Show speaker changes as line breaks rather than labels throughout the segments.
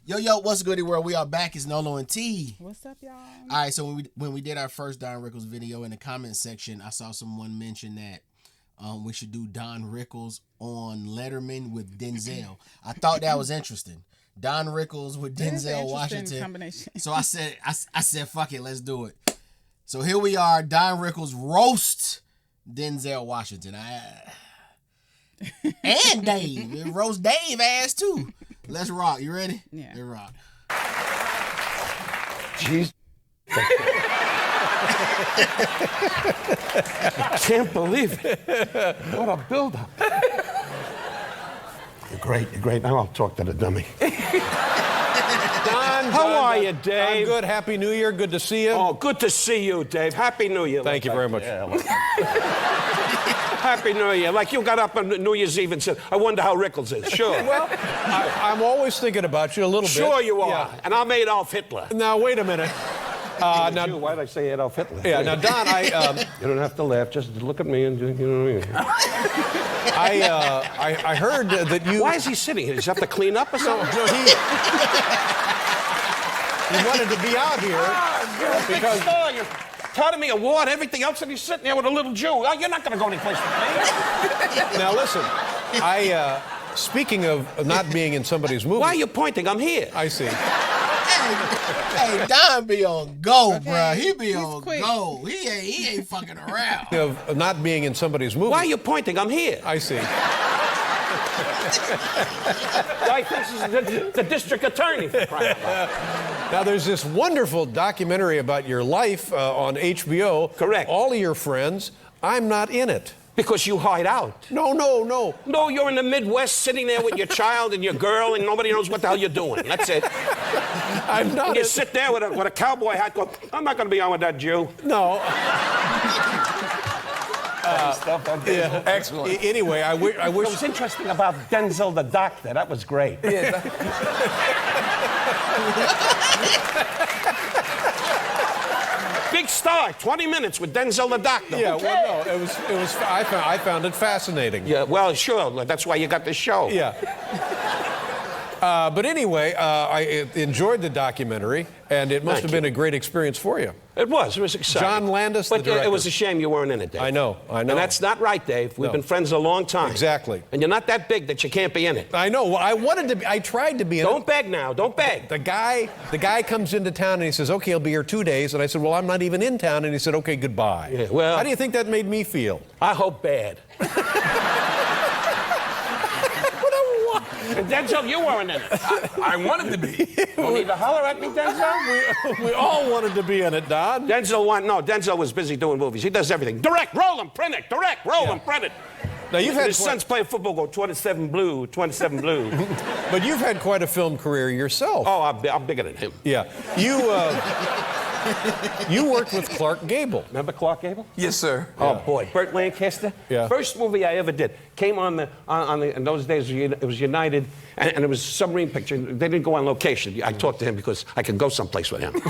Yo, what's good, world? We are back. It's Nolo Tee.
What's up, y'all?
All right, so when we did our first Don Rickles video, in the comment section, I saw someone mention that we should do Don Rickles on Letterman with Denzel. I thought that was interesting. Don Rickles with Denzel Washington.
Combination.
So I said, fuck it, let's do it. So here we are, Don Rickles roast Denzel Washington. And Dave. It roast Dave ass too. Let's rock. You ready?
Yeah.
Let's rock.
Jeez. Can't believe it. What a build-up. You're great. Now I'll talk to the dummy. How are you, Dave?
I'm good. Happy New Year. Good to see you.
Oh, good to see you, Dave. Happy New Year.
Thank you very much.
Happy New Year. Like you got up on New Year's Eve and said, I wonder how Rickles is. Sure.
Well, I'm always thinking about you a little bit.
Sure you are.
Yeah.
And I'm Adolf Hitler.
Now, wait a minute.
Why did I say Adolf Hitler?
Yeah, now, Don,
you don't have to laugh. Just look at me and, you know what I mean.
I heard that you...
Why is he sitting here? Does he have to clean up or something?
No, he wanted to be out here because...
You're Academy Award, everything else, and he's sitting there with a little Jew. Oh, you're not going to go anyplace with me.
Now, listen, speaking of not being in somebody's movie...
Why are you pointing? I'm here.
I see.
Hey, Don be on go,
Okay,
bruh. He be on
quick.
go. He ain't fucking around.
Of not being in somebody's movie...
Why are you pointing? I'm here.
I see.
Guy thinks he's the district attorney. For crying out loud.
Now, there's this wonderful documentary about your life on HBO.
Correct.
All of your friends. I'm not in it.
Because you hide out.
No.
No, you're in the Midwest sitting there with your child and your girl and nobody knows what the hell you're doing. That's it.
I'm not.
And you sit there with a cowboy hat going, I'm not going to be on with that Jew.
No.
Yeah.
Excellent. Anyway, I wish...
What was interesting about Denzel the doctor, that was great.
Yeah,
Big star, 20 minutes with Denzel the doctor.
yeah, well, no, it was. I found it fascinating.
Yeah, well, sure. That's why you got this show.
Yeah. But anyway, I enjoyed the documentary, and it must have been a great experience for you.
It was exciting.
John Landis,
but
the director.
It was a shame you weren't in it, Dave.
I know.
And that's not right, Dave. We've been friends a long time.
Exactly.
And you're not that big that you can't be in it.
I know. Well, I tried to be in it.
Don't beg now. Don't beg.
The guy comes into town and he says, okay, I'll be here 2 days. And I said, well, I'm not even in town. And he said, okay, goodbye.
Yeah, well...
How do you think that made me feel?
I hope bad. And Denzel, you weren't in it.
I wanted to be.
You need to holler at me, Denzel?
We all wanted to be in it, Don.
Denzel was busy doing movies. He does everything. Direct, roll him, print it. Direct, roll him, print it.
Now, you've had
his son's playing football, go 27 blue, 27 blue.
But you've had quite a film career yourself.
Oh, I'm bigger than him.
Yeah. You worked with Clark Gable.
Remember Clark Gable?
Yes, sir.
Oh, boy. Burt Lancaster?
Yeah.
First movie I ever did. Came on in those days, it was United, and it was a submarine picture. They didn't go on location. I talked to him because I could go someplace with him.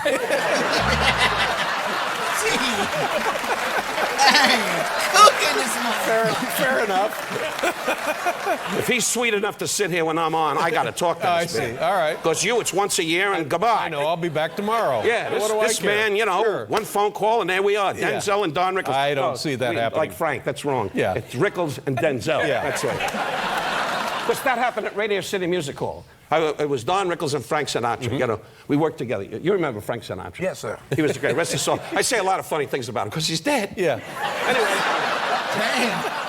Fair enough.
If he's sweet enough to sit here when I'm on, I got to talk to
I
this
see.
man.
All right.
Because it's once a year and goodbye.
I know. I'll be back tomorrow.
Yeah, this man,
Sure.
one phone call and there we are.
Yeah.
Denzel and Don Rickles.
I don't see that happening.
Like Frank, that's wrong.
Yeah.
It's Rickles and Denzel.
Yeah.
That's right. Because that happened at Radio City Music Hall. It was Don Rickles and Frank Sinatra. You know, we worked together. You remember Frank Sinatra?
Yes, sir.
He was the great. Rest his soul. I say a lot of funny things about him because he's dead.
Yeah.
Anyway.
Damn.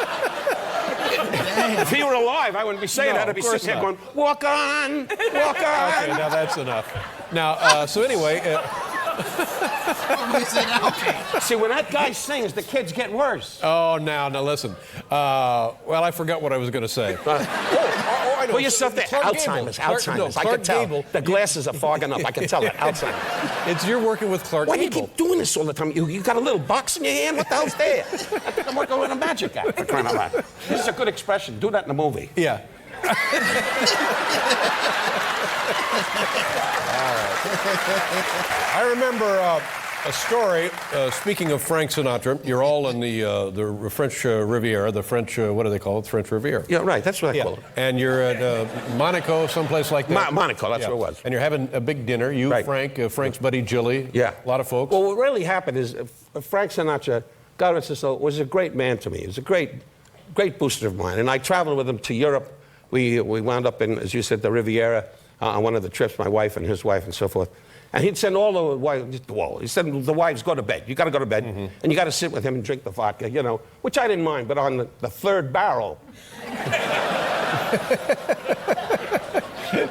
If he were alive, I wouldn't be saying that. I'd be sitting here going, walk on, walk on.
Okay, now that's enough. Now, so anyway...
See, when that guy sings, the kids get worse.
Oh, now listen. Well, I forgot what I was going to say.
Put yourself there. Alzheimer's. I can tell.
Gable.
The glasses are fogging up. I can tell that. Alzheimer's.
You're working with Clark
Why do you
Gable.
keep doing this all the time? You got a little box in your hand? What the hell's there? I think I'm working with a magic guy, for crying out loud. This is a good expression. Do that in a movie.
Yeah. I remember A story, speaking of Frank Sinatra, you're all in the French Riviera, the French, what do they call it, French Riviera?
Yeah, right, that's what I call it.
And you're at Monaco, someplace like that?
Monaco, that's where it was.
And you're having a big dinner, you,
Right.
Frank, Frank's buddy Jilly,
Yeah.
a lot of folks.
Well, what really happened is Frank Sinatra, God rest his soul, was a great man to me. He was a great booster of mine. And I traveled with him to Europe. We wound up in, as you said, the Riviera on one of the trips, my wife and his wife and so forth. And he'd send all the wives, he said, the wives, go to bed. You got to go to bed. And you got to sit with him and drink the vodka, you know, which I didn't mind. But on the third barrel,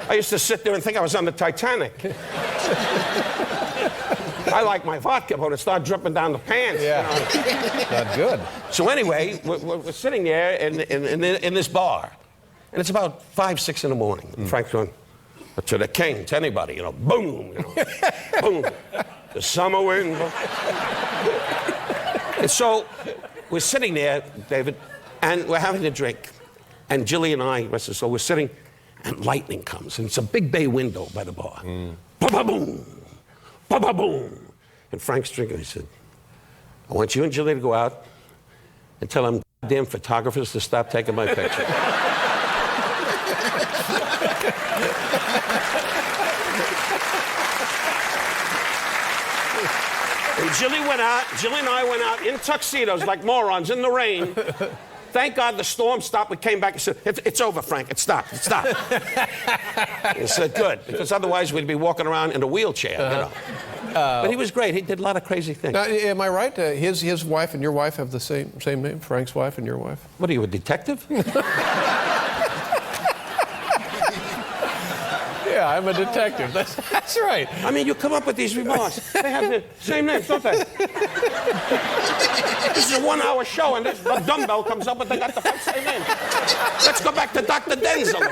I used to sit there and think I was on the Titanic. I like my vodka, but it started dripping down the pants.
Yeah,
you know?
not good.
So anyway, we're sitting there in this bar. And it's about 5, 6 in the morning. And Frank's going, to the king, to anybody, you know, boom, you know, boom. The summer wind. And so we're sitting there, David, and we're having a drink. And Jilly and I, so we're sitting, and lightning comes. And it's a big bay window by the bar. Ba-ba-boom, ba-ba-boom. And Frank's drinking. He said, I want you and Jilly to go out and tell them damn photographers to stop taking my picture. And Jilly and I went out in tuxedos like morons in the rain. Thank God the storm stopped. We came back and said, it's over, Frank. It stopped. It stopped. He said, good, because otherwise we'd be walking around in a wheelchair, you know. But he was great. He did a lot of crazy things.
Now, am I right? His wife and your wife have the same name? Frank's wife and your wife?
What are you, a detective?
Yeah, I'm a detective. That's right.
I mean, you come up with these remarks. They have the same names, don't they? This is a 1-hour show, and the dumbbell comes up, but they got the same name. Let's go back to Dr. Denzel.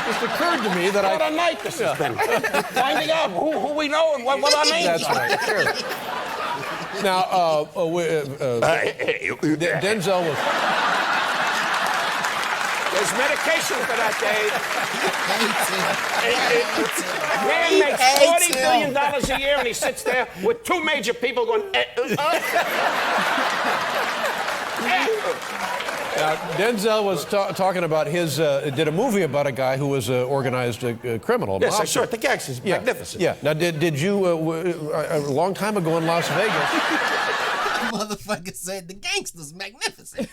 It occurred to me that
What a night this has been. Finding out who we know and what our names are.
That's right, sure. Now, Denzel was...
There's medication for that, Dave. Man makes $40 billion a year, and he sits there with 2 major people going.
Denzel was talking about did a movie about a guy who was an organized criminal.
Yes,
Mobster.
I saw it. The gangster's magnificent.
Yeah. Now, did you a long time ago in Las Vegas?
Motherfucker said the gangster's magnificent.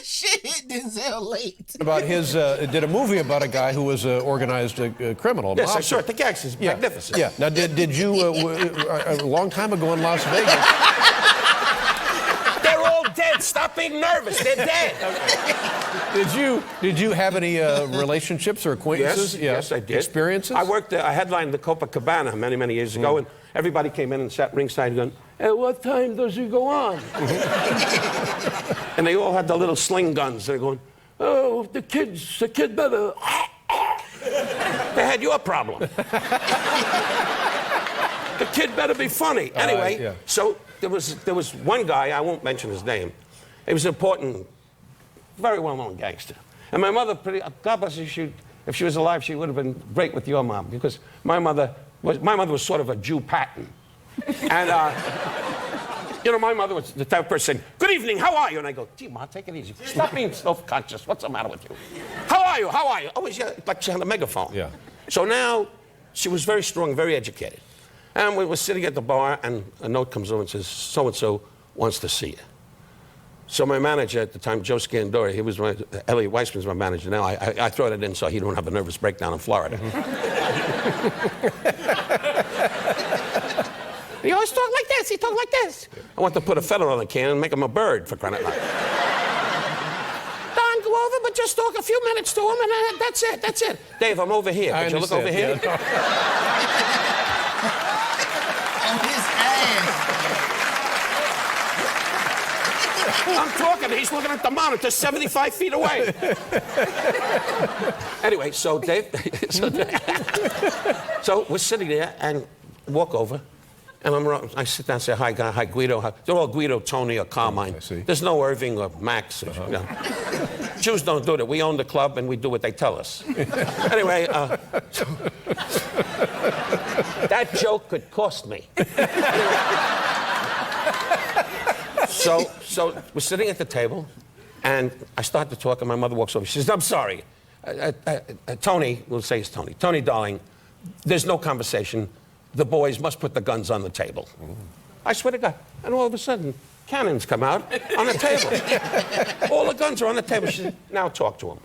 Shit hit Denzel late.
Did a movie about a guy who was an organized criminal.
Yes,
Mobster.
I saw it. The gangster's magnificent.
Yeah. Now, did you a long time ago in Las Vegas?
They're all dead. Stop being nervous. They're dead.
Did you have any relationships or acquaintances?
Yes, I did.
Experiences?
I headlined the Copacabana many years ago, and everybody came in and sat ringside going, at what time does he go on? And they all had the little sling guns. They're going, oh, the kid better. They had your problem. The kid better be funny. Anyway, so there was one guy, I won't mention his name. He was an important, very well-known gangster. And my mother, God bless her, if she was alive, she would have been great with your mom, because my mother was sort of a Jew pattern. And, you know, my mother was the type of person, good evening, how are you? And I go, gee, Ma, take it easy. Stop being self-conscious. What's the matter with you? How are you? How are you? Always, like she had a megaphone.
Yeah.
So now, she was very strong, very educated. And we were sitting at the bar, and a note comes over and says, so-and-so wants to see you. So my manager at the time, Joe Scandori, Elliot Weissman's my manager now. I throw that in so he don't have a nervous breakdown in Florida. He always talk like this. He talk like this. I want to put a feather on the can and make him a bird, for crying out loud. Don, go over, but just talk a few minutes to him, and that's it. That's it. Dave, I'm over here. Could you look over here?
On his ass.
I'm talking. He's looking at the monitor 75 feet away. Anyway, so Dave, so we're sitting there and walk over. And I sit down and say, hi, Guido. Hi. They're all Guido, Tony, or Carmine.
I see.
There's no Irving or Max. You know. Jews don't do that. We own the club, and we do what they tell us. Anyway, That joke could cost me. So we're sitting at the table, and I start to talk, and my mother walks over. She says, I'm sorry. Tony, we'll say it's Tony. Tony, darling, there's no conversation. The boys must put the guns on the table. I swear to God. And all of a sudden, cannons come out on the table. All the guns are on the table. She said, now talk to them.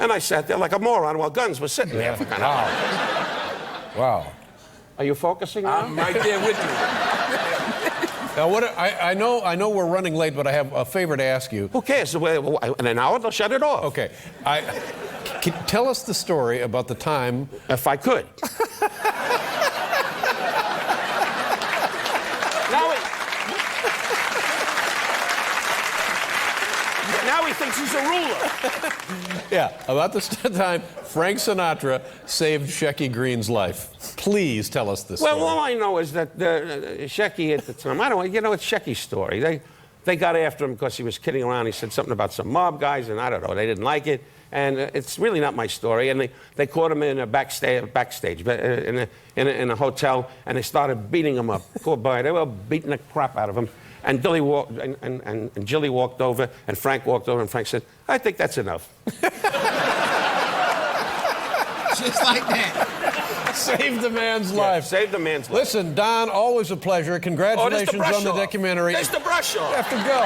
And I sat there like a moron while guns were sitting there for kind of hours.
Wow.
Are you focusing now?
I'm right there with you.
Now, I know we're running late, but I have a favor to ask you.
Who cares? In an hour, they'll shut it off.
Okay. Tell us the story about the time.
If I could. Now he thinks he's a ruler.
Yeah, about the time Frank Sinatra saved Shecky Greene's life. Please tell us this story.
Well, all I know is that Shecky at the time, it's Shecky's story. They got after him because he was kidding around. He said something about some mob guys, and I don't know, they didn't like it. And it's really not my story. And they caught him in a backstage in a hotel, and they started beating him up. Poor boy, they were beating the crap out of him. And Jilly walked over, and Frank walked over, and Frank said, I think that's enough.
Just like that.
Saved the man's life.
Saved the man's life.
Listen, Don, always a pleasure. Congratulations on the documentary.
There's the brush off.
You have to go.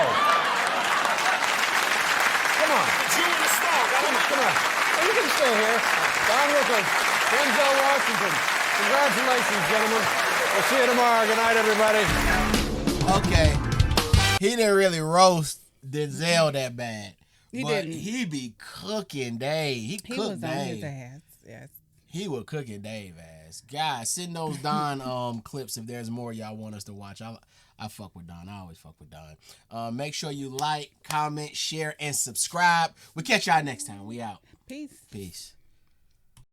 Come on.
You and the star.
Come on. Oh, you can stay here. Don Rickles, Denzel Washington. Congratulations, gentlemen. We'll see you tomorrow. Good night, everybody.
Okay. He didn't really roast Denzel that bad.
He
but
didn't.
He be cooking Dave. He cooked
was
Dave.
on his ass. Yes.
He was cooking Dave ass. Guys, send those Don clips if there's more y'all want us to watch. I fuck with Don. I always fuck with Don. Make sure you like, comment, share, and subscribe. We'll catch y'all next time. We out.
Peace.
Peace.